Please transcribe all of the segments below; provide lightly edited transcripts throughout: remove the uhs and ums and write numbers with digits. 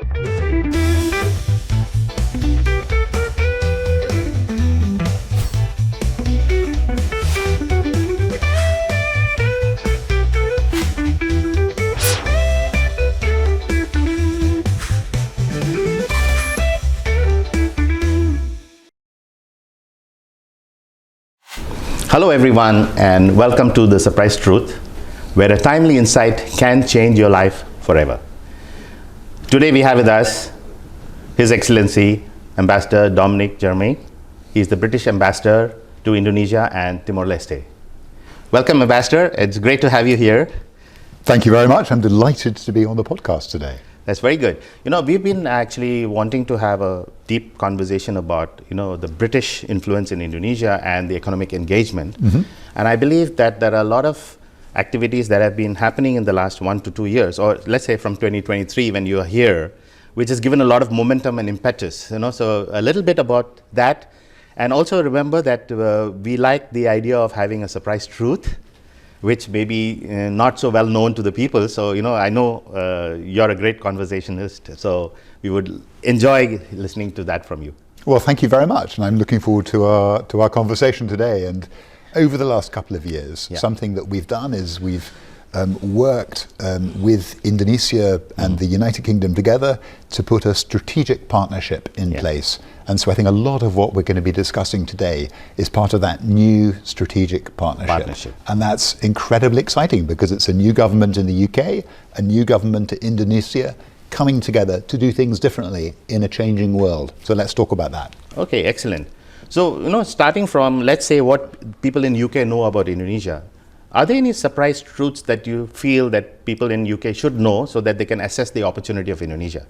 Hello everyone, and welcome to The Surprise Truth, where a timely insight can change your life forever. Today we have with us His Excellency Ambassador Dominic Jermey. He is the British Ambassador to Indonesia and Timor-Leste. Welcome, Ambassador. It's great to have you here. Thank you very much. I'm delighted to be on the podcast today. That's very good. You know, we've been actually wanting to have a deep conversation about, the British influence in Indonesia and the economic engagement. And I believe that there are a lot of activities that have been happening in the last 1 to 2 years, or let's say from 2023 when you are here, which has given a lot of momentum and impetus, so a little bit about that. And also remember that we like the idea of having a surprise truth, which may be not so well known to the people. So, I know you're a great conversationalist, so we would enjoy listening to that from you. Well, thank you very much. And I'm looking forward to our conversation today. And over the last couple of years, something that we've done is we've worked with Indonesia and the United Kingdom together to put a strategic partnership in place. And so I think a lot of what we're going to be discussing today is part of that new strategic partnership. And that's incredibly exciting because it's a new government in the UK, a new government in Indonesia, coming together to do things differently in a changing world. So let's talk about that. Okay, excellent. So, starting from, let's say, what people in UK know about Indonesia, are there any surprise truths that you feel that people in UK should know so that they can assess the opportunity of Indonesia?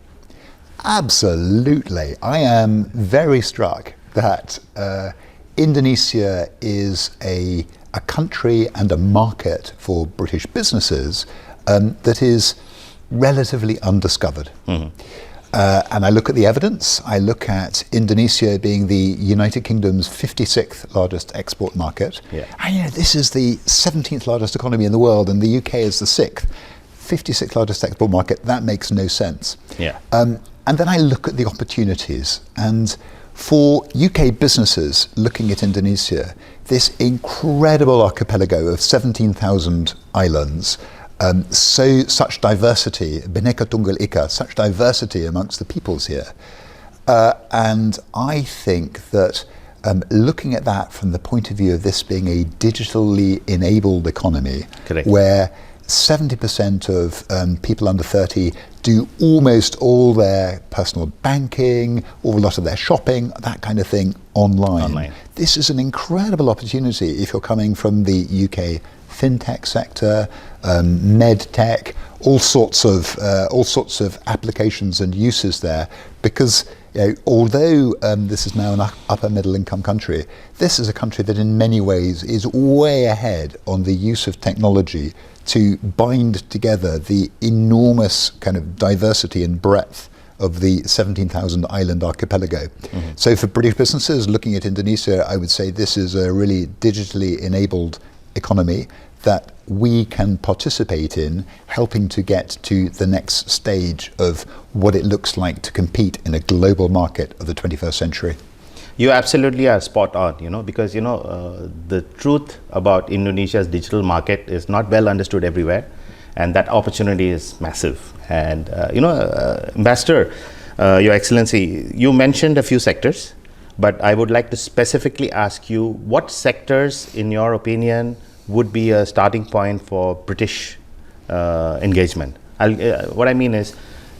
Absolutely. I am very struck that Indonesia is a country and a market for British businesses that is relatively undiscovered. And I look at the evidence. I look at Indonesia being the United Kingdom's 56th largest export market. And this is the 17th largest economy in the world, and the UK is the 6th. 56th largest export market, that makes no sense. And then I look at the opportunities. And for UK businesses looking at Indonesia, this incredible archipelago of 17,000 islands, such diversity, Bhinneka Tunggal Ika, such diversity amongst the peoples here. And I think that looking at that from the point of view of this being a digitally enabled economy, where 70% of people under 30 do almost all their personal banking, or a lot of their shopping, that kind of thing, online. This is an incredible opportunity if you're coming from the UK fintech sector, med tech, all sorts of applications and uses there. Because although this is now an upper middle income country, this is a country that in many ways is way ahead on the use of technology to bind together the enormous kind of diversity and breadth of the 17,000 island archipelago. So for British businesses looking at Indonesia, I would say this is a really digitally enabled economy that we can participate in, helping to get to the next stage of what it looks like to compete in a global market of the 21st century. You absolutely are spot on, because the truth about Indonesia's digital market is not well understood everywhere, and that opportunity is massive. And Ambassador, Your Excellency, you mentioned a few sectors, but I would like to specifically ask you what sectors, in your opinion, would be a starting point for British engagement. What I mean is,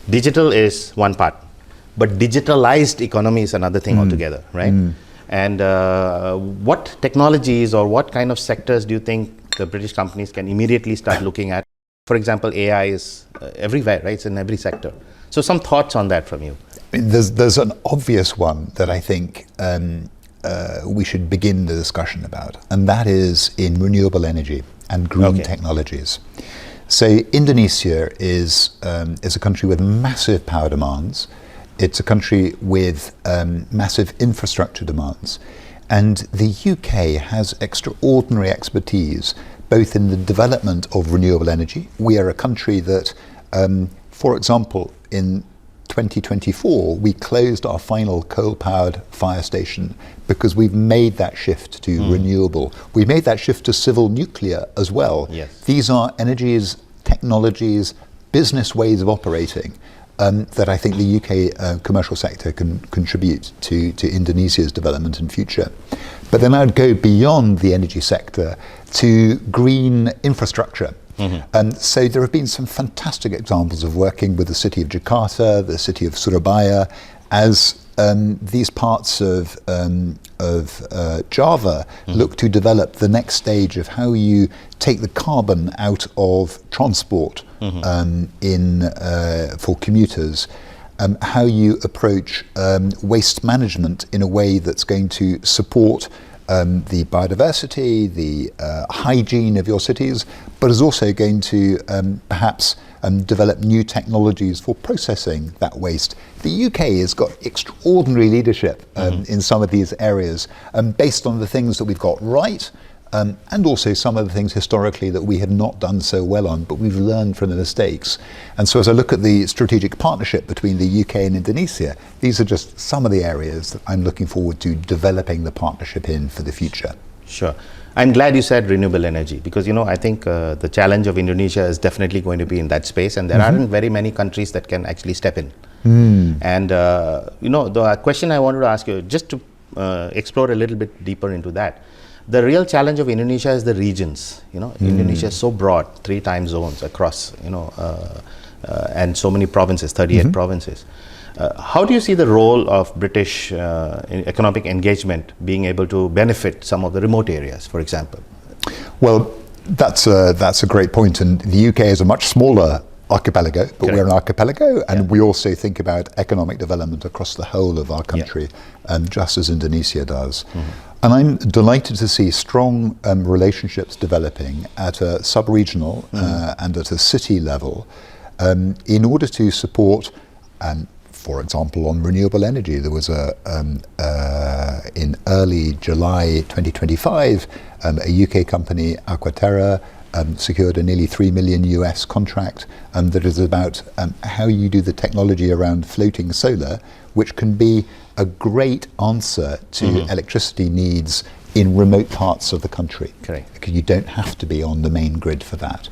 digital is one part, but digitalized economy is another thing altogether, right? And what technologies or what kind of sectors do you think the British companies can immediately start looking at? For example, AI is everywhere, right? It's in every sector. So some thoughts on that from you. There's an obvious one that I think we should begin the discussion about, and that is in renewable energy and green technologies. So Indonesia is a country with massive power demands. It's a country with massive infrastructure demands. And the UK has extraordinary expertise, both in the development of renewable energy. We are a country that, for example, in 2024, we closed our final coal-powered fire station because we've made that shift to renewable. We made that shift to civil nuclear as well. Yes. These are energies, technologies, business ways of operating that I think the UK commercial sector can contribute to Indonesia's development and future. But then I'd go beyond the energy sector to green infrastructure. So there have been some fantastic examples of working with the city of Jakarta, the city of Surabaya, as these parts of Java look to develop the next stage of how you take the carbon out of transport for commuters, how you approach waste management in a way that's going to support the biodiversity, the hygiene of your cities, but is also going to perhaps develop new technologies for processing that waste. The UK has got extraordinary leadership in some of these areas based on the things that we've got right, and also some of the things historically that we have not done so well on, but we've learned from the mistakes. And so as I look at the strategic partnership between the UK and Indonesia, these are just some of the areas that I'm looking forward to developing the partnership in for the future. Sure. I'm glad you said renewable energy because, I think the challenge of Indonesia is definitely going to be in that space, and there aren't very many countries that can actually step in. And, the question I wanted to ask you, just to explore a little bit deeper into that, the real challenge of Indonesia is the regions. Indonesia is so broad, 3 time zones across, and so many provinces, 38 provinces. How do you see the role of British economic engagement being able to benefit some of the remote areas, for example? Well, that's a great point. And the UK is a much smaller archipelago, but Correct. we're an archipelago, and we also think about economic development across the whole of our country, just as Indonesia does. And I'm delighted to see strong relationships developing at a sub-regional and at a city level in order to support, for example, on renewable energy. There was in early July 2025, a UK company, Aquaterra, secured a nearly $3 million US contract that is about how you do the technology around floating solar, which can be a great answer to electricity needs in remote parts of the country. Correct. Because you don't have to be on the main grid for that.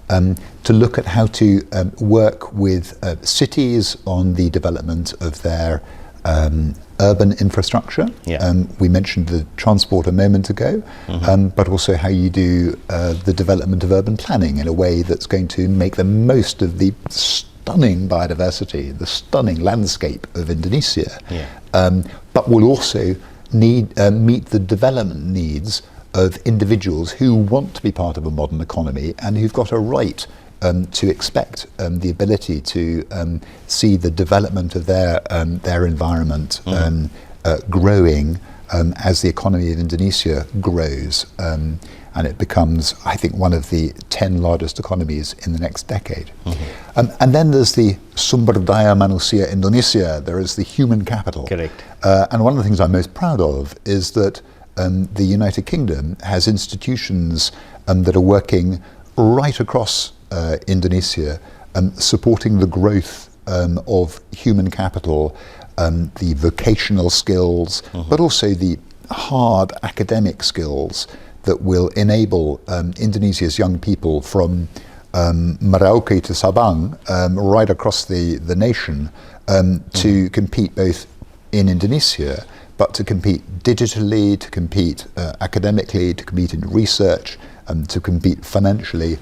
To look at how to work with cities on the development of their urban infrastructure. We mentioned the transport a moment ago, but also how you do the development of urban planning in a way that's going to make the most of the stunning biodiversity, the stunning landscape of Indonesia, but will also meet the development needs of individuals who want to be part of a modern economy and who've got a right to expect the ability to see the development of their environment growing as the economy of Indonesia grows, and it becomes, I think, one of the 10 largest economies in the next decade. And then there's the sumber daya manusia Indonesia. There is the human capital. Correct. And one of the things I'm most proud of is that the United Kingdom has institutions that are working right across Indonesia, supporting the growth of human capital, the vocational skills, but also the hard academic skills that will enable Indonesia's young people from Merauke to Sabang, right across the nation, to compete both in Indonesia, but to compete digitally, to compete academically, to compete in research, to compete financially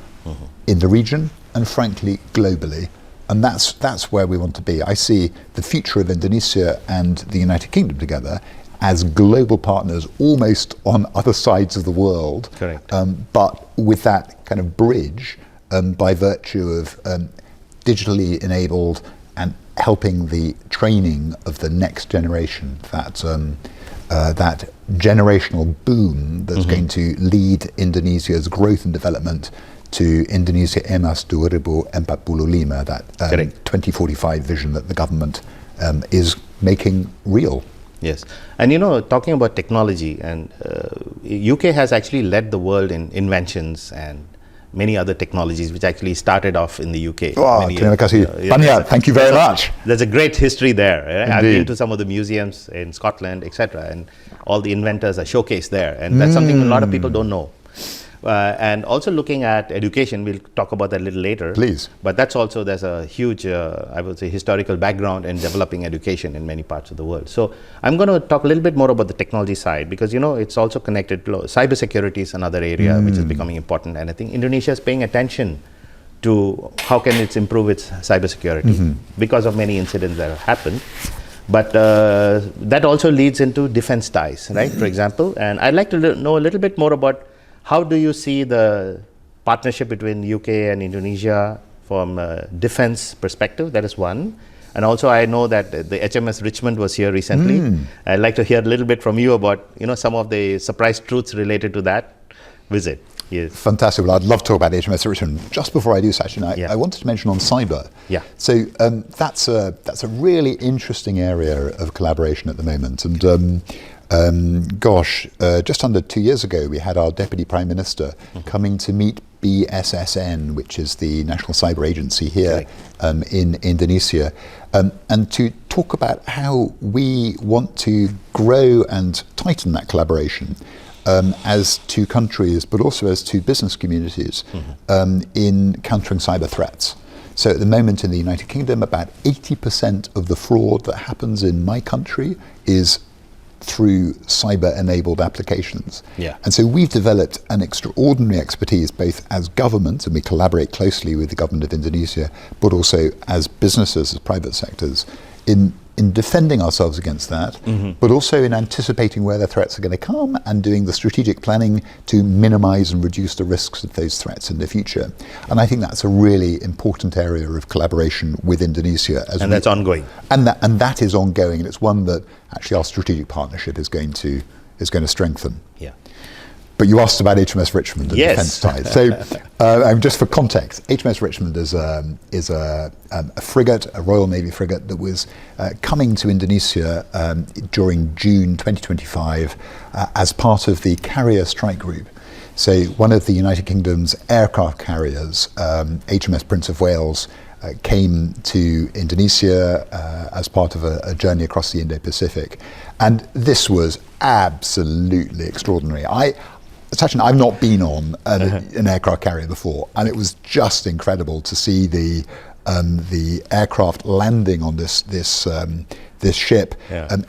in the region, and frankly, globally. And that's where we want to be. I see the future of Indonesia and the United Kingdom together as global partners, almost on other sides of the world. Correct. But with that kind of bridge, by virtue of digitally enabled and helping the training of the next generation, that generational boom that's going to lead Indonesia's growth and development to Indonesia Emas 2045, that 2045 vision that the government is making real. Yes, and talking about technology, and UK has actually led the world in inventions and many other technologies which actually started off in the UK. Oh, terima kasih banyak. Thank you very much. There's a great history there. Right? I've Indeed. been to some of the museums in Scotland, etc., and all the inventors are showcased there, and that's something a lot of people don't know. And also looking at education, we'll talk about that a little later. Please. But that's also, there's a huge, I would say, historical background in developing education in many parts of the world. So I'm going to talk a little bit more about the technology side, because, you know, it's also connected to cybersecurity is another area which is becoming important. And I think Indonesia is paying attention to how can it improve its cybersecurity because of many incidents that have happened. But that also leads into defense ties, right? For example, and I'd like to know a little bit more about how do you see the partnership between UK and Indonesia from a defense perspective? That is one. And also I know that the HMS Richmond was here recently. I'd like to hear a little bit from you about, you know, some of the surprise truths related to that visit. Yes. Fantastic. Well, I'd love to talk about HMS Richmond. Just before I do, Sachin, I wanted to mention on cyber. Yeah. So that's a really interesting area of collaboration at the moment. And just under 2 years ago, we had our Deputy Prime Minister coming to meet BSSN, which is the National Cyber Agency here in Indonesia, and to talk about how we want to grow and tighten that collaboration as two countries, but also as two business communities in countering cyber threats. So at the moment in the United Kingdom, about 80% of the fraud that happens in my country is through cyber-enabled applications. Yeah. And so we've developed an extraordinary expertise, both as government, and we collaborate closely with the government of Indonesia, but also as businesses, as private sectors, in defending ourselves against that, but also in anticipating where the threats are going to come and doing the strategic planning to minimize and reduce the risks of those threats in the future. And I think that's a really important area of collaboration with Indonesia. That's ongoing. And that is ongoing, and it's one that actually our strategic partnership is going to strengthen. Yeah. But you asked about HMS Richmond and defence ties. So, just for context, HMS Richmond is a frigate, a Royal Navy frigate that was coming to Indonesia during June 2025 as part of the carrier strike group. So, one of the United Kingdom's aircraft carriers, HMS Prince of Wales, came to Indonesia as part of a journey across the Indo-Pacific, and this was absolutely extraordinary. Sachin, I've not been on an aircraft carrier before, and it was just incredible to see the aircraft landing on this ship.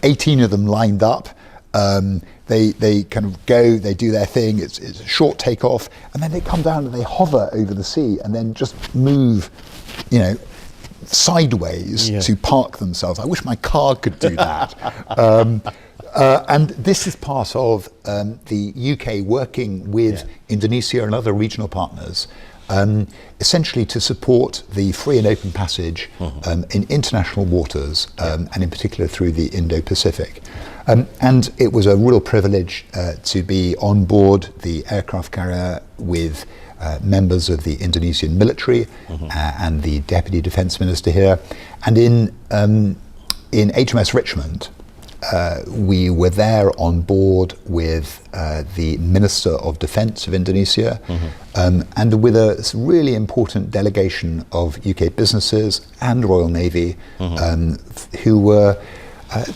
18 of them lined up. They kind of go, they do their thing. It's a short takeoff, and then they come down and they hover over the sea, and then just move, sideways to park themselves. I wish my car could do that. And this is part of the UK working with Indonesia and other regional partners, essentially to support the free and open passage in international waters, and in particular through the Indo-Pacific. And it was a real privilege to be on board the aircraft carrier with members of the Indonesian military and the Deputy Defence Minister here. And in HMS Richmond, we were there on board with the Minister of Defence of Indonesia, and with a really important delegation of UK businesses and Royal Navy, who were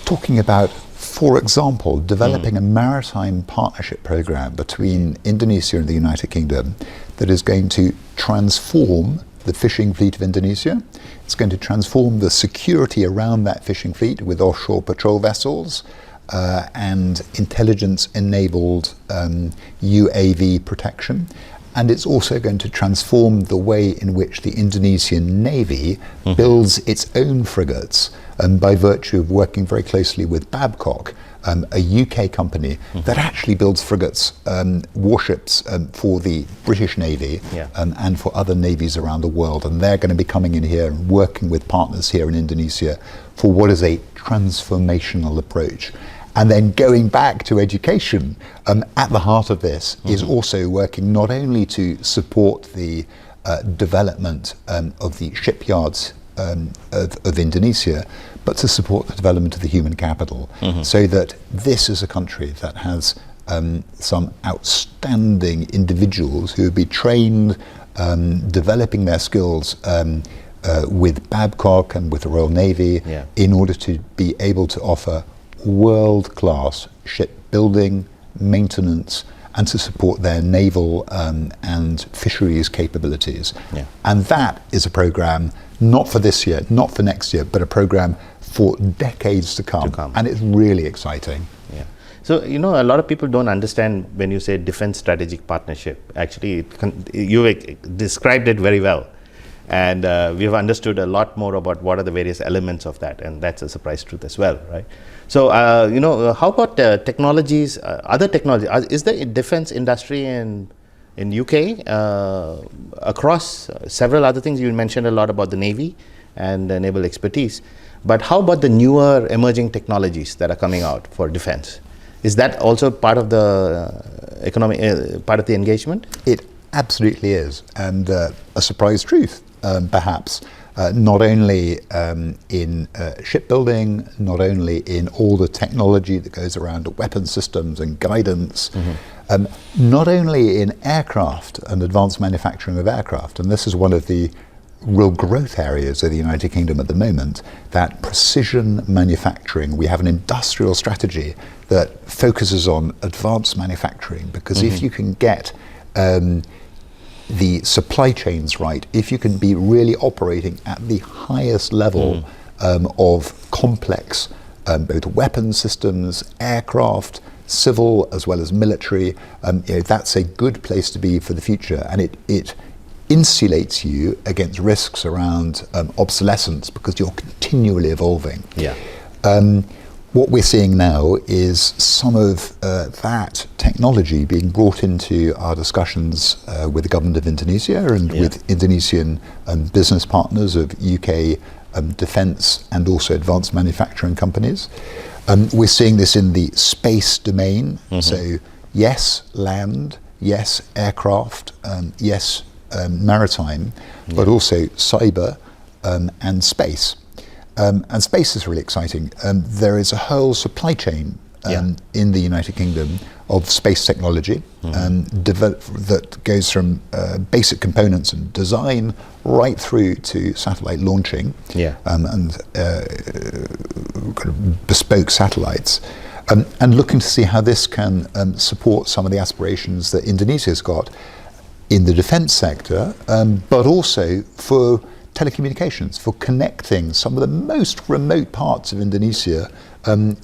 talking about, for example, developing a maritime partnership program between Indonesia and the United Kingdom that is going to transform the fishing fleet of Indonesia. It's going to transform the security around that fishing fleet with offshore patrol vessels and intelligence-enabled UAV protection. And it's also going to transform the way in which the Indonesian Navy builds its own frigates, by virtue of working very closely with Babcock, a UK company that actually builds frigates, warships for the British Navy and for other navies around the world. And they're going to be coming in here and working with partners here in Indonesia for what is a transformational approach. And then going back to education, at the heart of this is also working not only to support the development of the shipyards of Indonesia, but to support the development of the human capital, so that this is a country that has some outstanding individuals who will be trained developing their skills with Babcock and with the Royal Navy in order to be able to offer world-class shipbuilding, maintenance, and to support their naval and fisheries capabilities. And that is a program not for this year, not for next year, but a program for decades to come. And it's really exciting. So, a lot of people don't understand when you say defense strategic partnership. Actually, you described it very well. And we've understood a lot more about what are the various elements of that. And that's a surprise truth as well, right? So, how about technologies, other technologies? Is the defense industry in UK across several other things? You mentioned a lot about the Navy and the naval expertise. But how about the newer emerging technologies that are coming out for defense? Is that also part of the economic, part of the engagement? It absolutely is. And a surprise truth, perhaps. Not only in shipbuilding, not only in all the technology that goes around weapon systems and guidance, not only in aircraft and advanced manufacturing of aircraft, and this is one of the real growth areas of the United Kingdom at the moment, that precision manufacturing. We have an industrial strategy that focuses on advanced manufacturing, because if you can get the supply chains right, if you can be really operating at the highest level of complex both weapon systems, aircraft, civil as well as military, that's a good place to be for the future, and it insulates you against risks around obsolescence, because you're continually evolving. What we're seeing now is some of that technology being brought into our discussions with the government of Indonesia and with Indonesian business partners of UK defence and also advanced manufacturing companies. We're seeing this in the space domain. So yes, land, yes, aircraft, yes, maritime, but also cyber and space. And space is really exciting. There is a whole supply chain in the United Kingdom of space technology that goes from basic components and design right through to satellite launching and kind of bespoke satellites. And looking to see how this can support some of the aspirations that Indonesia's got in the defence sector, but also for telecommunications, for connecting some of the most remote parts of Indonesia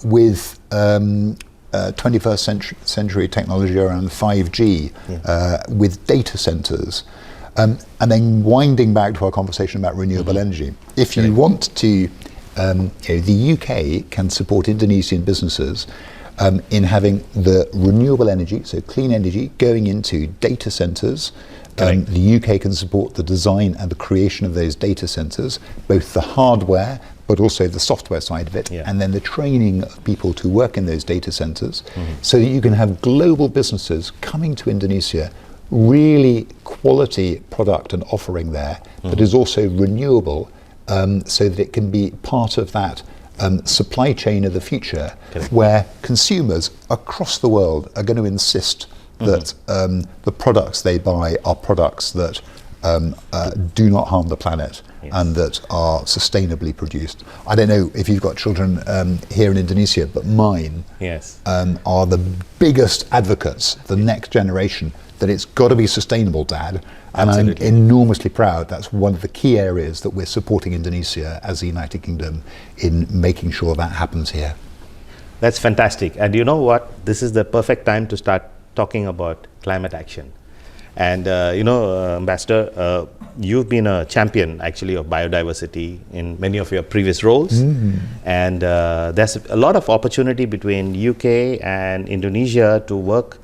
with 21st century technology around 5G, with data centres, and then winding back to our conversation about renewable energy. If you want to, the UK can support Indonesian businesses in having the renewable energy, so clean energy, going into data centres. The UK can support the design and the creation of those data centres, both the hardware but also the software side of it, and then the training of people to work in those data centres, so that you can have global businesses coming to Indonesia, really quality product and offering there, that is also renewable, so that it can be part of that supply chain of the future, where consumers across the world are going to insist that the products they buy are products that do not harm the planet and that are sustainably produced. I don't know if you've got children here in Indonesia, but mine are the biggest advocates, the next generation, that it's got to be sustainable, Dad. And I'm enormously proud. That's one of the key areas that we're supporting Indonesia as the United Kingdom in making sure that happens here. That's fantastic. And you know what? This is the perfect time to start talking about climate action. And Ambassador, you've been a champion actually of biodiversity in many of your previous roles. And there's a lot of opportunity between UK and Indonesia to work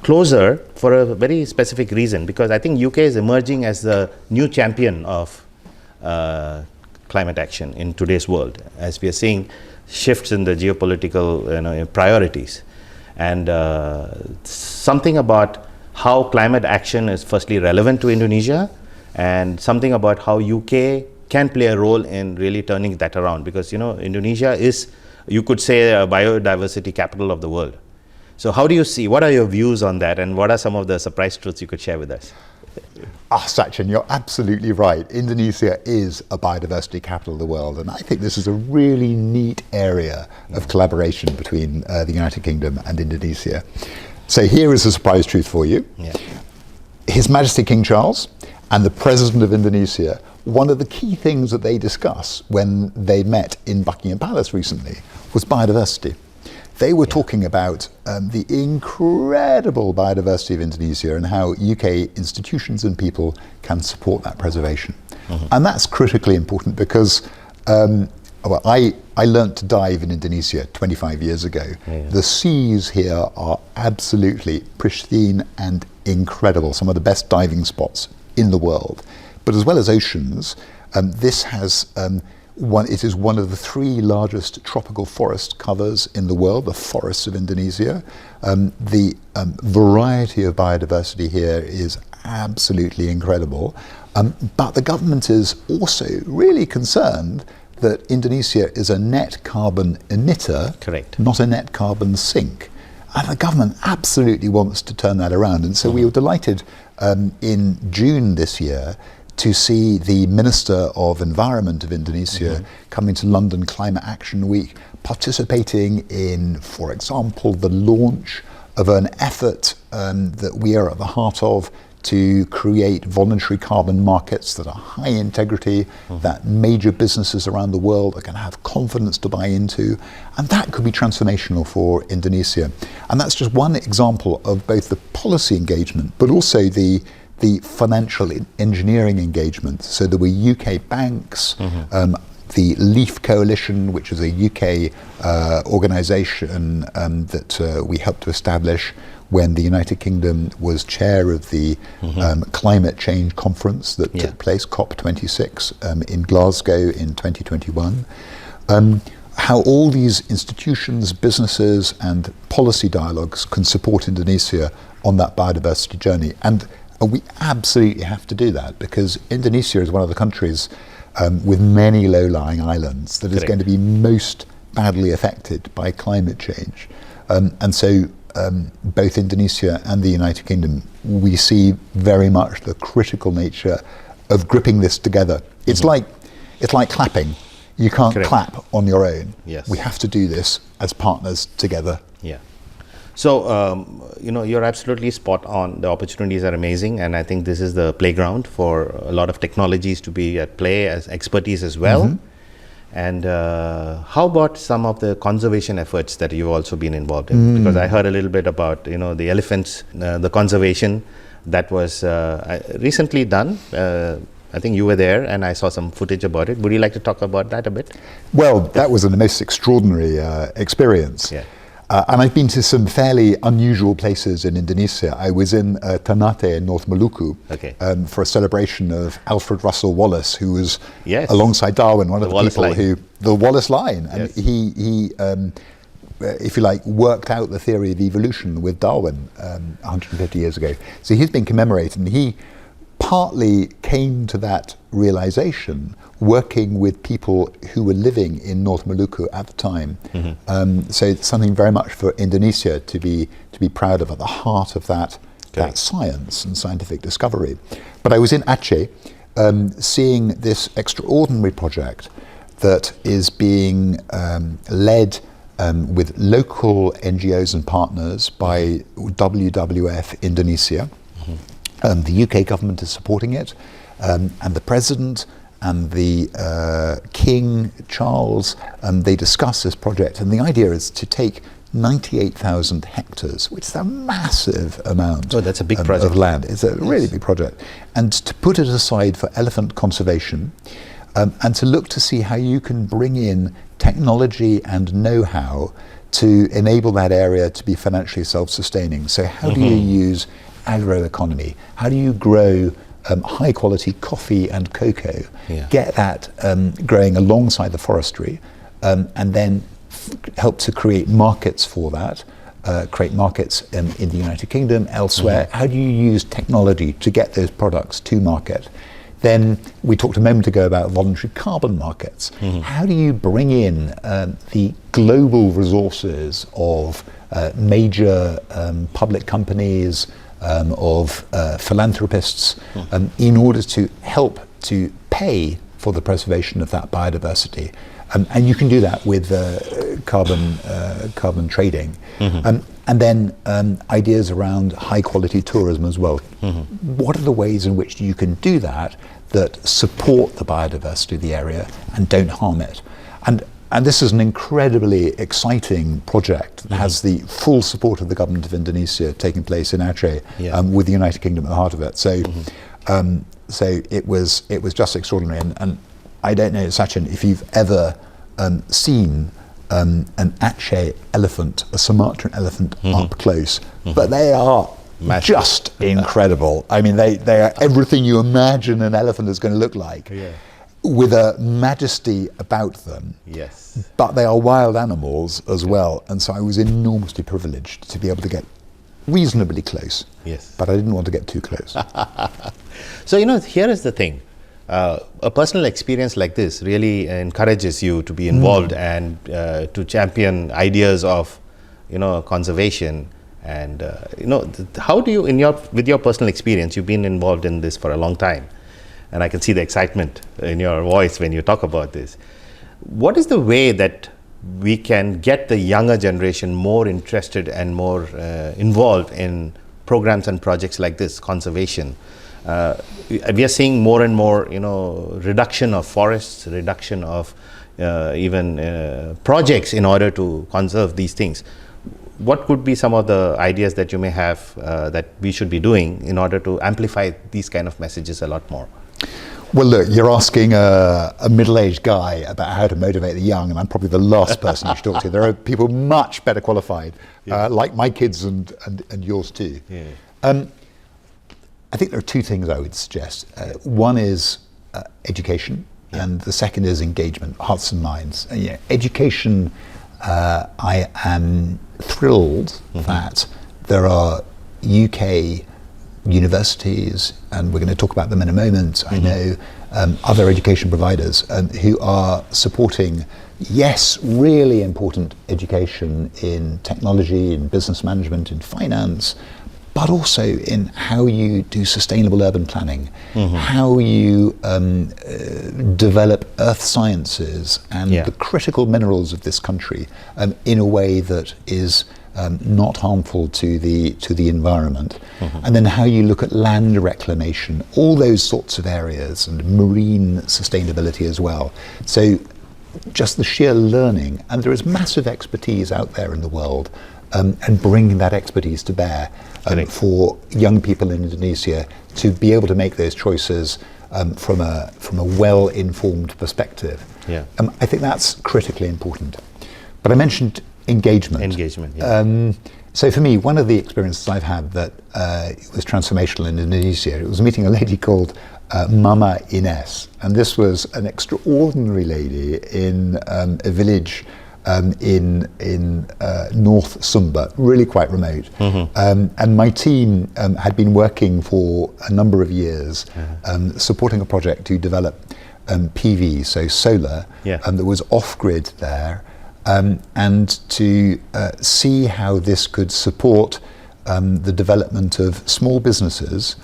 closer for a very specific reason, because I think UK is emerging as the new champion of climate action in today's world, as we are seeing shifts in the geopolitical priorities. And something about how climate action is firstly relevant to Indonesia, and something about how UK can play a role in really turning that around, because Indonesia is, you could say, a biodiversity capital of the world. So how do you see, what are your views on that, and what are some of the surprise truths you could share with us? Sachin, you're absolutely right. Indonesia is a biodiversity capital of the world, and I think this is a really neat area of collaboration between the United Kingdom and Indonesia. So here is a surprise truth for you. Yeah. His Majesty King Charles and the President of Indonesia, one of the key things that they discuss when they met in Buckingham Palace recently was biodiversity. They were talking about the incredible biodiversity of Indonesia and how UK institutions and people can support that preservation. And that's critically important because I learnt to dive in Indonesia 25 years ago. The seas here are absolutely pristine and incredible, some of the best diving spots in the world. But as well as oceans, this has it is one of the 3 largest tropical forest covers in the world, the forests of Indonesia. The variety of biodiversity here is absolutely incredible. But the government is also really concerned that Indonesia is a net carbon emitter, correct, not a net carbon sink. And the government absolutely wants to turn that around. And so we were delighted in June this year to see the Minister of Environment of Indonesia coming to London Climate Action Week, participating in, for example, the launch of an effort that we are at the heart of to create voluntary carbon markets that are high integrity, that major businesses around the world are going to have confidence to buy into, and that could be transformational for Indonesia. And that's just one example of both the policy engagement, but also the financial engineering engagement. So there were UK banks, the LEAF Coalition, which is a UK organisation that we helped to establish when the United Kingdom was chair of the climate change conference that took place, COP26, in Glasgow in 2021. How all these institutions, businesses and policy dialogues can support Indonesia on that biodiversity journey. And we absolutely have to do that because Indonesia is one of the countries with many low-lying islands that is going to be most badly affected by climate change. And so both Indonesia and the United Kingdom, we see very much the critical nature of gripping this together. It's like clapping. You can't clap on your own. Yes. We have to do this as partners together. Yeah. So, you're absolutely spot on. The opportunities are amazing, and I think this is the playground for a lot of technologies to be at play as expertise as well. And how about some of the conservation efforts that you've also been involved in? Because I heard a little bit about, the elephants, the conservation that was recently done. I think you were there and I saw some footage about it. Would you like to talk about that a bit? Well, that was a most extraordinary experience. Yeah. And I've been to some fairly unusual places in Indonesia. I was in Ternate in North Maluku for a celebration of Alfred Russel Wallace, who was alongside Darwin, one of the people who, the Wallace line. And he if you like, worked out the theory of evolution with Darwin 150 years ago. So he's been commemorated, and he partly came to that realization working with people who were living in North Maluku at the time. So it's something very much for Indonesia to be proud of, at the heart of that science and scientific discovery. But I was in Aceh seeing this extraordinary project that is being led with local NGOs and partners by WWF Indonesia. The UK government is supporting it, and the President and the King Charles, they discuss this project, and the idea is to take 98,000 hectares, which is a massive amount that's a big project. Of land. It's a really big project, and to put it aside for elephant conservation, and to look to see how you can bring in technology and know-how to enable that area to be financially self-sustaining. So how do you use agroeconomy? How do you grow high quality coffee and cocoa, get that growing alongside the forestry, and then help to create markets for that, create markets in the United Kingdom, elsewhere. How do you use technology to get those products to market? Then we talked a moment ago about voluntary carbon markets. How do you bring in the global resources of major public companies, of philanthropists, in order to help to pay for the preservation of that biodiversity. And you can do that with carbon trading. And then ideas around high quality tourism as well. What are the ways in which you can do that support the biodiversity of the area and don't harm it? And this is an incredibly exciting project that has the full support of the government of Indonesia, taking place in Aceh, with the United Kingdom at the heart of it. So, so it was just extraordinary. And I don't know, Sachin, if you've ever seen an Aceh elephant, a Sumatran elephant, up close, but they are just incredible. I mean, they are everything you imagine an elephant is going to look like. With a majesty about them. Yes. But they are wild animals as well. And so I was enormously privileged to be able to get reasonably close. Yes. But I didn't want to get too close. So, here is the thing. A personal experience like this really encourages you to be involved and to champion ideas of, conservation. And, how do you, with your personal experience, you've been involved in this for a long time. And I can see the excitement in your voice when you talk about this. What is the way that we can get the younger generation more interested and more involved in programs and projects like this, conservation? We are seeing more and more, reduction of forests, reduction of even projects in order to conserve these things. What could be some of the ideas that you may have that we should be doing in order to amplify these kind of messages a lot more? Well, look, you're asking a middle-aged guy about how to motivate the young, and I'm probably the last person you should talk to. There are people much better qualified, like my kids and yours too. I think there are two things I would suggest. One is education, and the second is engagement, hearts and minds. Education, I am thrilled that there are UK universities, and we're going to talk about them in a moment. I know other education providers who are supporting, yes, really important education in technology, in business management, in finance, but also in how you do sustainable urban planning, how you develop earth sciences and the critical minerals of this country in a way that is not harmful to the environment, and then how you look at land reclamation, all those sorts of areas, and marine sustainability as well. So just the sheer learning, and there is massive expertise out there in the world, and bringing that expertise to bear for young people in Indonesia to be able to make those choices from a well-informed perspective. I think that's critically important. But I mentioned engagement. So for me, one of the experiences I've had that was transformational in Indonesia, it was meeting a lady called Mama Ines, and this was an extraordinary lady in a village in North Sumba, really quite remote. And my team had been working for a number of years supporting a project to develop PV, so solar, that was off-grid there. And to see how this could support the development of small businesses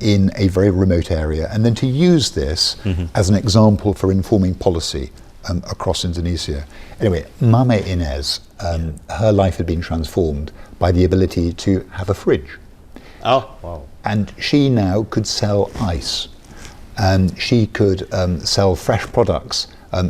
in a very remote area, and then to use this as an example for informing policy across Indonesia. Anyway, Mama Ines, her life had been transformed by the ability to have a fridge. Oh, wow. And she now could sell ice, and she could sell fresh products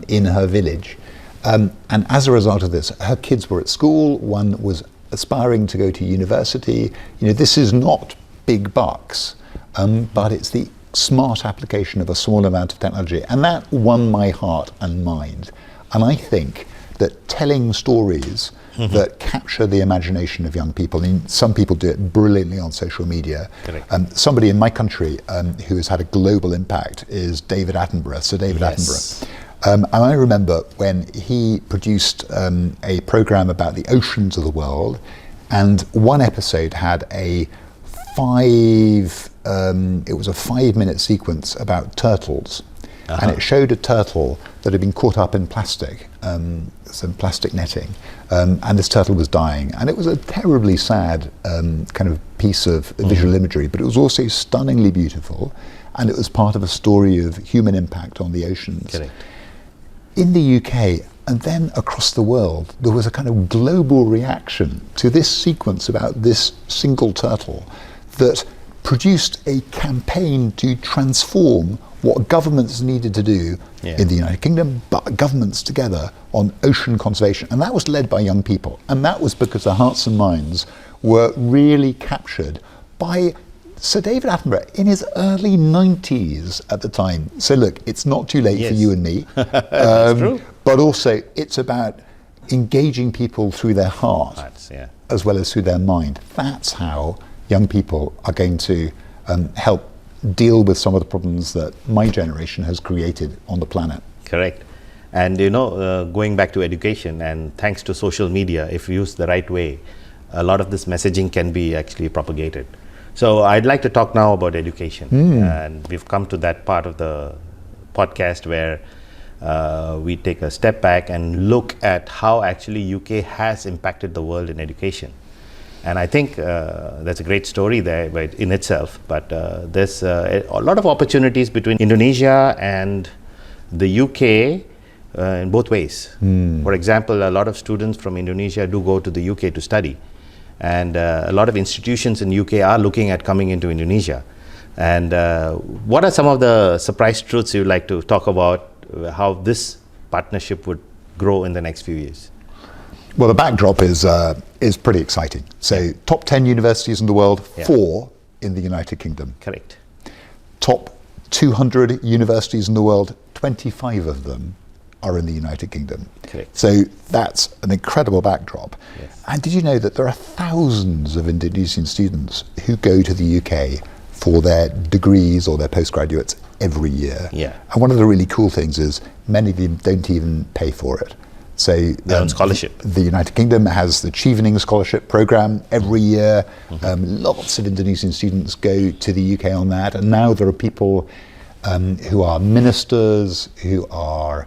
in her village. And as a result of this, her kids were at school, one was aspiring to go to university. This is not big bucks, but it's the smart application of a small amount of technology. And that won my heart and mind. And I think that telling stories that capture the imagination of young people, and some people do it brilliantly on social media. Somebody in my country who has had a global impact is David Attenborough, Sir David Attenborough. And I remember when he produced a program about the oceans of the world, and one episode had a 5-minute sequence about turtles. and it showed a turtle that had been caught up in plastic, some plastic netting, and this turtle was dying. And it was a terribly sad kind of piece of visual imagery, but it was also stunningly beautiful, and it was part of a story of human impact on the oceans. Correct. In the UK, and then across the world, there was a kind of global reaction to this sequence about this single turtle that produced a campaign to transform what governments needed to do in the United Kingdom, but governments together on ocean conservation. And that was led by young people. And that was because the hearts and minds were really captured by Sir David Attenborough in his early 90s at the time. So look, it's not too late for you and me. That's true. But also it's about engaging people through their heart as well as through their mind. That's how young people are going to help deal with some of the problems that my generation has created on the planet. Correct. And you know, going back to education, and thanks to social media, if used the right way, a lot of this messaging can be actually propagated. So I'd like to talk now about education, and we've come to that part of the podcast where we take a step back and look at how actually UK has impacted the world in education. And I think that's a great story there in itself, but there's a lot of opportunities between Indonesia and the UK in both ways. For example, a lot of students from Indonesia do go to the UK to study. And a lot of institutions in UK are looking at coming into Indonesia. And what are some of the surprise truths you'd like to talk about, how this partnership would grow in the next few years? Well, the backdrop is pretty exciting. So top 10 universities in the world, 4 in the United Kingdom. Correct. Top 200 universities in the world, 25 of them are in the United Kingdom. Correct. So that's an incredible backdrop. Yes. And did you know that there are thousands of Indonesian students who go to the UK for their degrees or their postgraduates every year? Yeah. And one of the really cool things is many of them don't even pay for it. So their own scholarship. The United Kingdom has the Chevening Scholarship Programme every year. Lots of Indonesian students go to the UK on that. And now there are people who are ministers, who are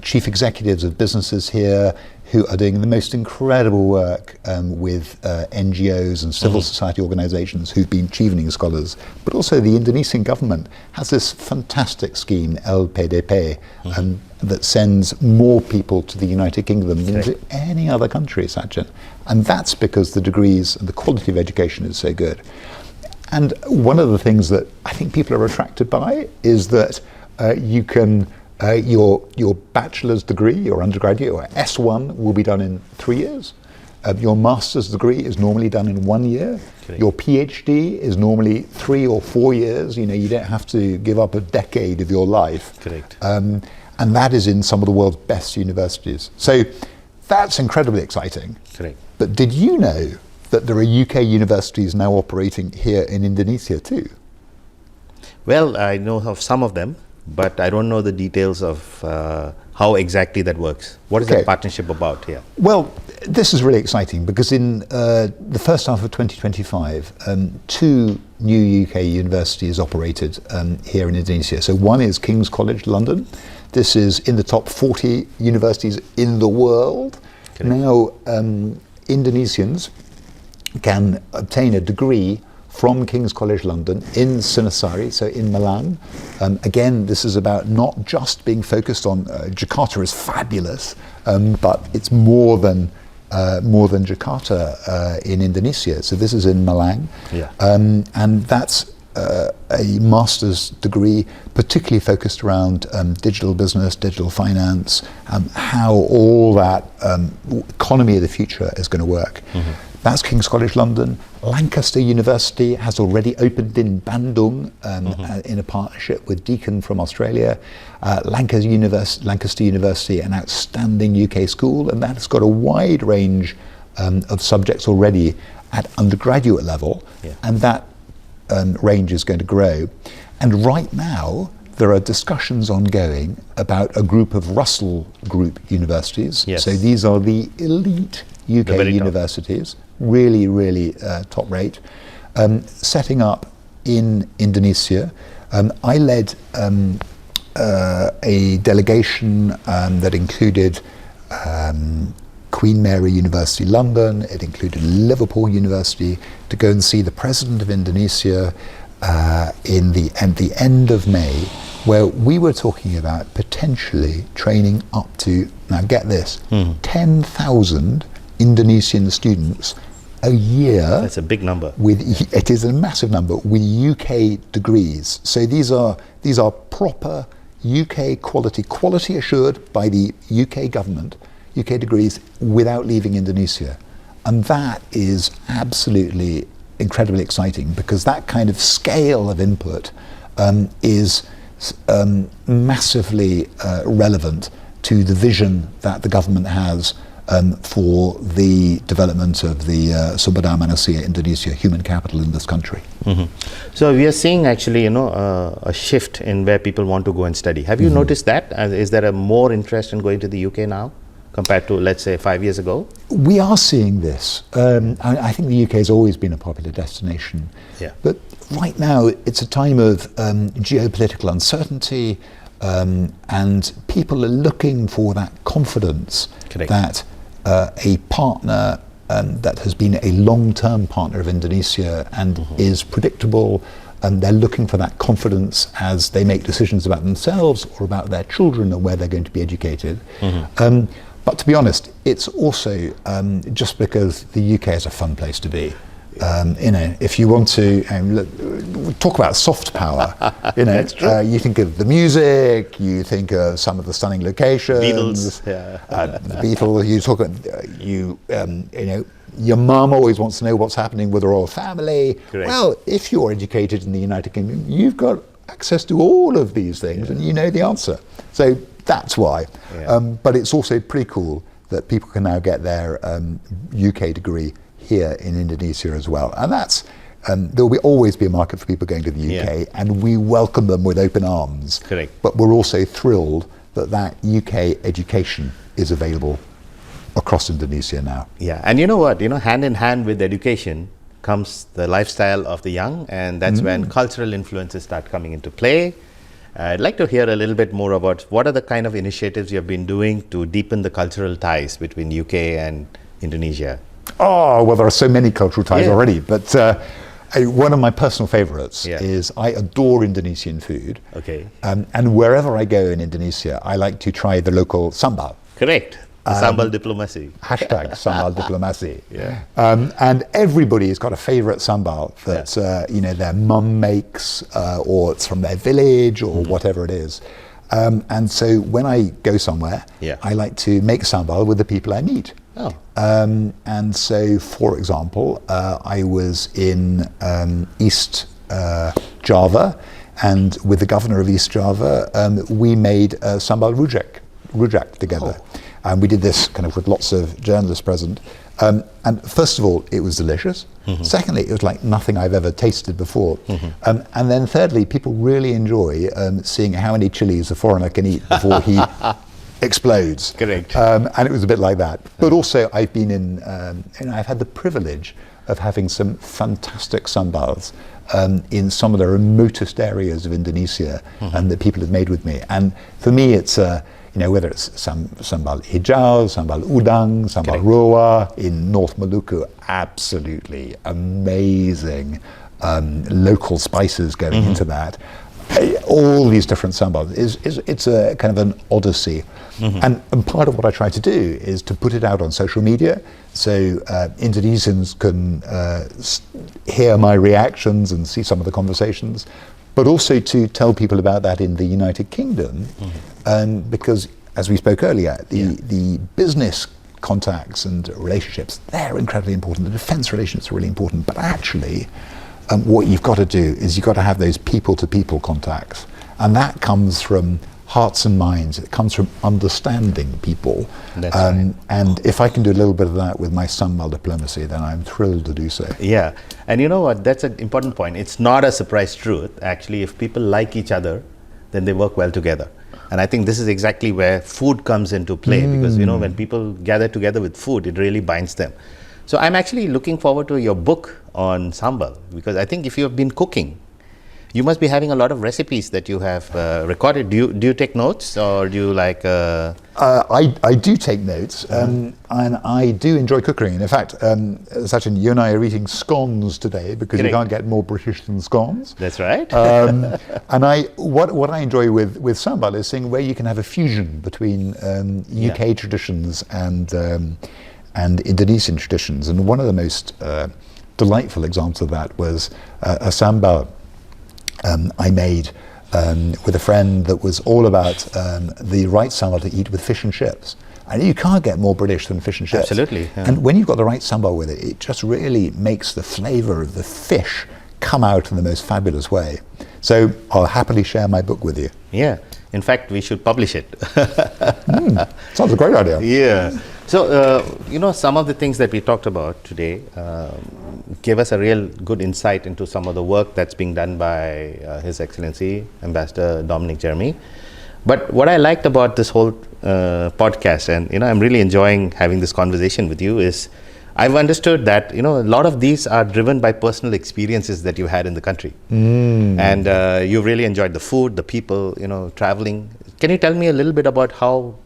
chief executives of businesses here, who are doing the most incredible work with NGOs and civil society organisations who've been Chevening scholars. But also the Indonesian government has this fantastic scheme, LPDP, that sends more people to the United Kingdom than to any other country, Sachin. And that's because the degrees and the quality of education is so good. And one of the things that I think people are attracted by is that you can your bachelor's degree, your undergraduate, or S1 will be done in 3 years. Your master's degree is normally done in 1 year. Correct. Your PhD is normally 3 or 4 years. You know, you don't have to give up a decade of your life. Correct. And that is in some of the world's best universities. So that's incredibly exciting. Correct. But did you know that there are UK universities now operating here in Indonesia too? Well, I know of some of them, but I don't know the details of how exactly that works. What is that partnership about here? Well, this is really exciting because in the first half of 2025, 2 new UK universities operated here in Indonesia. So one is King's College London. This is in the top 40 universities in the world. Correct. Now, Indonesians can obtain a degree from King's College London in Sinasari, so in Malang. Again, this is about not just being focused on Jakarta is fabulous, but it's more than Jakarta in Indonesia. So this is in Malang, and that's a master's degree particularly focused around digital business, digital finance, how all that economy of the future is going to work. That's King's College London. Lancaster University has already opened in Bandung in a partnership with Deakin from Australia. Lancaster University, an outstanding UK school, and that's got a wide range of subjects already at undergraduate level, and that range is going to grow. And right now, there are discussions ongoing about a group of Russell Group universities. Yes. So these are the elite UK universities, really, really top rate, setting up in Indonesia. I led a delegation that included Queen Mary University London, it included Liverpool University, to go and see the President of Indonesia at the end of May, where we were talking about potentially training up to, now get this, 10,000 Indonesian students a year. That's a big number. It is a massive number with UK degrees. So these are proper UK quality assured by the UK government, UK degrees without leaving Indonesia. And that is absolutely incredibly exciting, because that kind of scale of input is massively relevant to the vision that the government has for the development of the sumber daya manusia Indonesia, human capital in this country. So we are seeing actually, a shift in where people want to go and study. Have you noticed that? Is there a more interest in going to the UK now compared to, let's say, 5 years ago? We are seeing this. I think the UK has always been a popular destination. Yeah. But right now, it's a time of geopolitical uncertainty, and people are looking for that confidence. Correct. That a partner that has been a long-term partner of Indonesia and is predictable, and they're looking for that confidence as they make decisions about themselves or about their children and where they're going to be educated. But to be honest, it's also just because the UK is a fun place to be. If you want to talk about soft power, That's true. you think of the music, you think of some of the stunning locations. Beatles, the Beatles. You talk, your mum always wants to know what's happening with the royal family. Correct. Well, if you're educated in the United Kingdom, you've got access to all of these things, and you know the answer. So that's why. But it's also pretty cool that people can now get their UK degree here in Indonesia as well. And that's, there will always be a market for people going to the UK, and we welcome them with open arms. Correct. But we're also thrilled that UK education is available across Indonesia now. Yeah, and you know what? Hand in hand with education comes the lifestyle of the young, and that's when cultural influences start coming into play. I'd like to hear a little bit more about what are the kind of initiatives you have been doing to deepen the cultural ties between UK and Indonesia. Oh, well, there are so many cultural ties already, but one of my personal favorites is I adore Indonesian food. Okay. And wherever I go in Indonesia, I like to try the local sambal. Correct. Sambal diplomacy. Hashtag sambal diplomacy. And everybody's got a favorite sambal that their mum makes, or it's from their village, or whatever it is. And so when I go somewhere, I like to make sambal with the people I meet. And so, for example, I was in East Java, and with the governor of East Java, we made sambal rujak together. And we did this kind of with lots of journalists present. And first of all, it was delicious. Secondly, it was like nothing I've ever tasted before. And then thirdly, people really enjoy seeing how many chilies a foreigner can eat before he explodes. Correct. And it was a bit like that. But also, I've been I've had the privilege of having some fantastic sambals in some of the remotest areas of Indonesia, and that people have made with me. And for me, it's whether it's sambal hijau, sambal udang, sambal roa in North Maluku, absolutely amazing local spices going into that. All these different sambals, it's a kind of an odyssey. And part of what I try to do is to put it out on social media, so Indonesians can hear my reactions and see some of the conversations, but also to tell people about that in the United Kingdom, because, as we spoke earlier, the business contacts and relationships, they're incredibly important. The defence relationships are really important, but actually, what you've got to do is you've got to have those people-to-people contacts, and that comes from hearts and minds. It comes from understanding people. That's right. And if I can do a little bit of that with my sambal diplomacy, then I'm thrilled to do so. Yeah, and you know what? That's an important point. It's not a surprise truth. Actually, if people like each other, then they work well together. And I think this is exactly where food comes into play, because when people gather together with food, it really binds them. So I'm actually looking forward to your book on sambal, because I think if you have been cooking, You must be having a lot of recipes that you have recorded. Do you take notes, or do you like? I do take notes, and I do enjoy cooking. And in fact, Sachin, you and I are eating scones today because you can't get more British than scones. That's right. And what I enjoy with sambal is seeing where you can have a fusion between UK traditions and Indonesian traditions. And one of the most delightful examples of that was a sambal I made with a friend that was all about the right sambal to eat with fish and chips. And you can't get more British than fish and chips. Absolutely. Yeah. And when you've got the right sambal with it, it just really makes the flavour of the fish come out in the most fabulous way. So I'll happily share my book with you. Yeah. In fact, we should publish it. Sounds a great idea. Yeah. So, some of the things that we talked about today gave us a real good insight into some of the work that's being done by His Excellency, Ambassador Dominic Jermey. But what I liked about this whole podcast, and, I'm really enjoying having this conversation with you, is I've understood that, a lot of these are driven by personal experiences that you had in the country. And you really enjoyed the food, the people, traveling. Can you tell me a little bit about how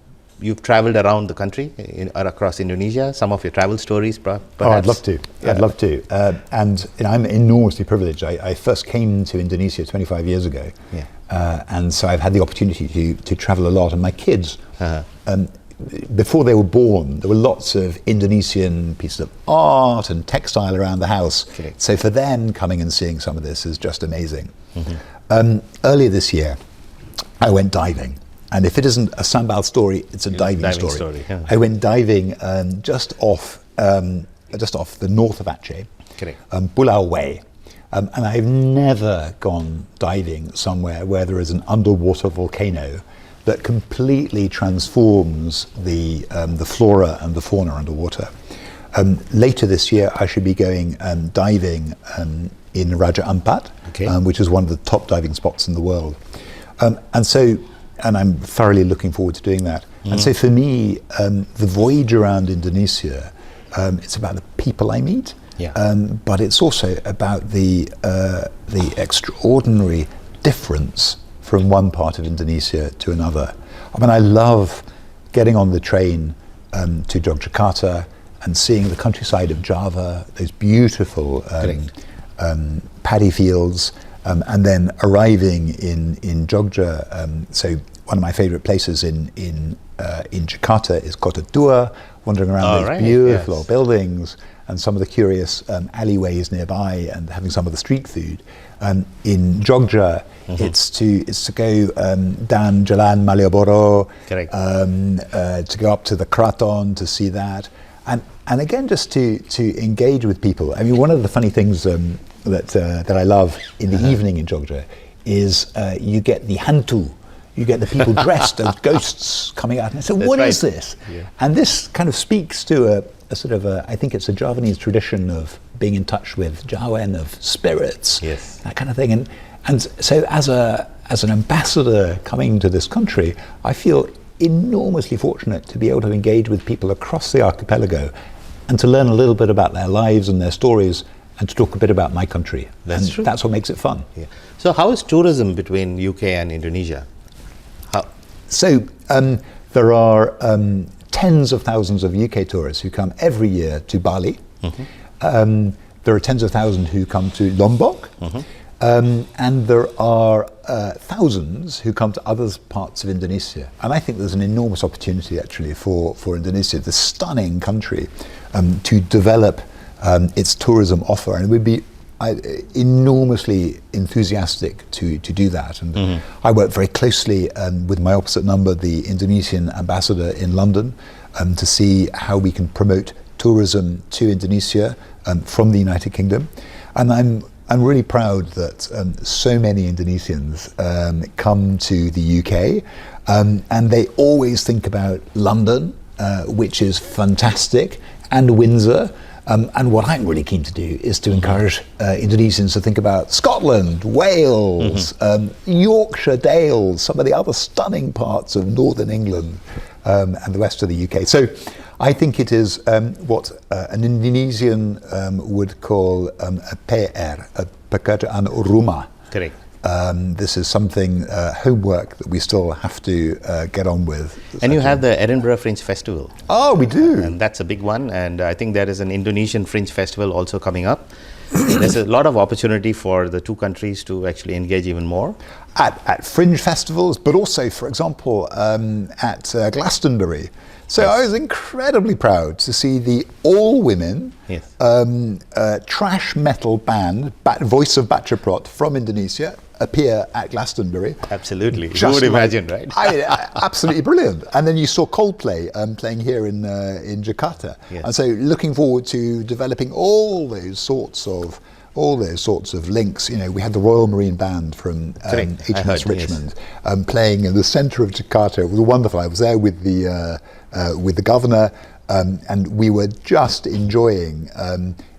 you've traveled around the country or across Indonesia, some of your travel stories, perhaps? Oh, I'd love to. Yeah. I'd love to. And I'm enormously privileged. I first came to Indonesia 25 years ago. Yeah. And so I've had the opportunity to travel a lot. And my kids, before they were born, there were lots of Indonesian pieces of art and textile around the house. Correct. So for them, coming and seeing some of this is just amazing. Earlier this year, I went diving. And if it isn't a sambal story, it's a diving story. Yeah. I went diving just off the north of Aceh, Pulau Way. And I've never gone diving somewhere where there is an underwater volcano that completely transforms the flora and the fauna underwater. Later this year, I should be going diving in Raja Ampat, which is one of the top diving spots in the world. And I'm thoroughly looking forward to doing that. And so for me, the voyage around Indonesia, it's about the people I meet, but it's also about the extraordinary difference from one part of Indonesia to another. I mean, I love getting on the train to Yogyakarta and seeing the countryside of Java, those beautiful paddy fields, and then arriving in Jogja. So one of my favourite places in Jakarta is Kota Tua, wandering around those beautiful old buildings and some of the curious alleyways nearby, and having some of the street food. In Jogja, it's to go down Jalan Malioboro, to go up to the Kraton to see that, and again just to engage with people. I mean, one of the funny things that I love in the evening in Jogja is you get the hantu. You get the people dressed as ghosts coming out, and I said, "What is this?" Yeah. And this kind of speaks to a sort of I think it's a Javanese tradition of being in touch with Jawan, of spirits, that kind of thing. And so as an ambassador coming to this country, I feel enormously fortunate to be able to engage with people across the archipelago and to learn a little bit about their lives and their stories, and to talk a bit about my country. That's true. That's what makes it fun. Yeah. So how is tourism between UK and Indonesia? So there are tens of thousands of UK tourists who come every year to Bali. There are tens of thousands who come to Lombok. And there are thousands who come to other parts of Indonesia. And I think there's an enormous opportunity actually for Indonesia, this stunning country, to develop its tourism offer. And it would be enormously enthusiastic to do that. And I work very closely with my opposite number, the Indonesian ambassador in London, to see how we can promote tourism to Indonesia from the United Kingdom. And I'm really proud that so many Indonesians come to the UK, and they always think about London, which is fantastic, and Windsor. And what I'm really keen to do is to encourage Indonesians to think about Scotland, Wales, Yorkshire Dales, some of the other stunning parts of northern England and the rest of the UK. So I think it is what an Indonesian would call a PR, a pekerjaan rumah. Correct. This is something, homework that we still have to get on with. And you have the Edinburgh Fringe Festival. Oh, we do. And that's a big one. And I think there is an Indonesian Fringe Festival also coming up. There's a lot of opportunity for the two countries to actually engage even more. At fringe festivals, but also, for example, at Glastonbury. So Yes. I was incredibly proud to see the all-women Yes. trash metal band, Voice of Bachaprot from Indonesia, appear at Glastonbury. Absolutely. Who Just would like- imagine, right? Absolutely brilliant. And then you saw Coldplay playing here in Jakarta. Yes. And so looking forward to developing all those sorts of links. You know, we had the Royal Marine Band from Correct. I HMS heard, Richmond playing in the centre of Jakarta. It was wonderful. I was there with the governor, and we were just enjoying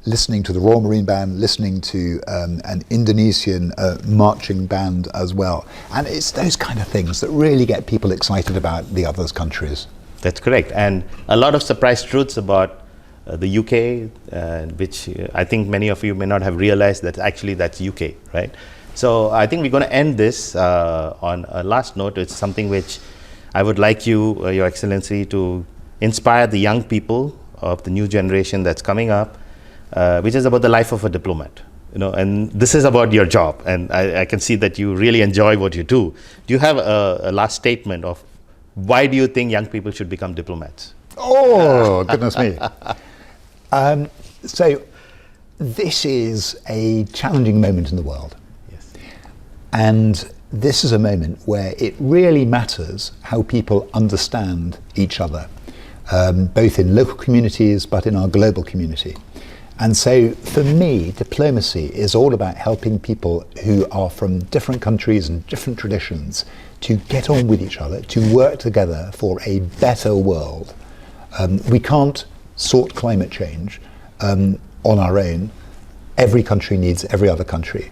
listening to the Royal Marine Band, listening to an Indonesian marching band as well. And it's those kind of things that really get people excited about the other countries. That's correct. And a lot of surprise truths about the UK, which I think many of you may not have realized that actually that's UK, right? So I think we're going to end this on a last note. It's something which I would like you, Your Excellency, to inspire the young people of the new generation that's coming up, which is about the life of a diplomat. You know, and this is about your job, and I can see that you really enjoy what you do. Do you have a last statement of why do you think young people should become diplomats? Oh, goodness me. So this is a challenging moment in the world. Yes. And this is a moment where it really matters how people understand each other, both in local communities but in our global community. And so for me, diplomacy is all about helping people who are from different countries and different traditions to get on with each other, to work together for a better world. We can't sort climate change on our own. Every country needs every other country.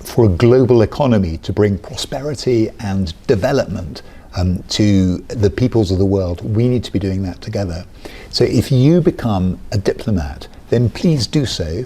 For a global economy to bring prosperity and development to the peoples of the world, we need to be doing that together. So if you become a diplomat, then please do so,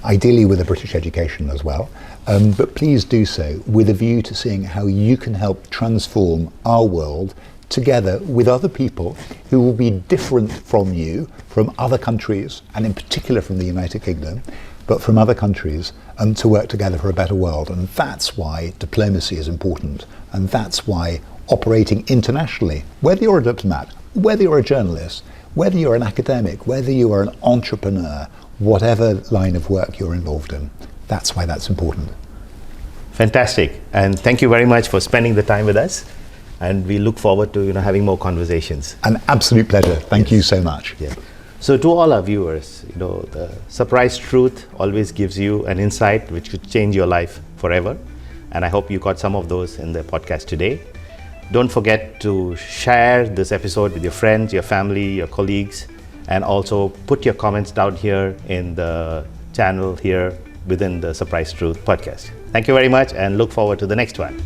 ideally with a British education as well, but please do so with a view to seeing how you can help transform our world together with other people who will be different from you, from other countries, and in particular from the United Kingdom, but from other countries, to work together for a better world. And that's why diplomacy is important, and that's why operating internationally, whether you're a diplomat, whether you're a journalist, whether you're an academic, whether you are an entrepreneur, whatever line of work you're involved in, that's why that's important. Fantastic. And thank you very much for spending the time with us. And we look forward to having more conversations. An absolute pleasure. Thank you so much. Yeah. So to all our viewers, the surprise truth always gives you an insight which could change your life forever. And I hope you got some of those in the podcast today. Don't forget to share this episode with your friends, your family, your colleagues, and also put your comments down here in the channel here within the Surprise Truth podcast. Thank you very much and look forward to the next one.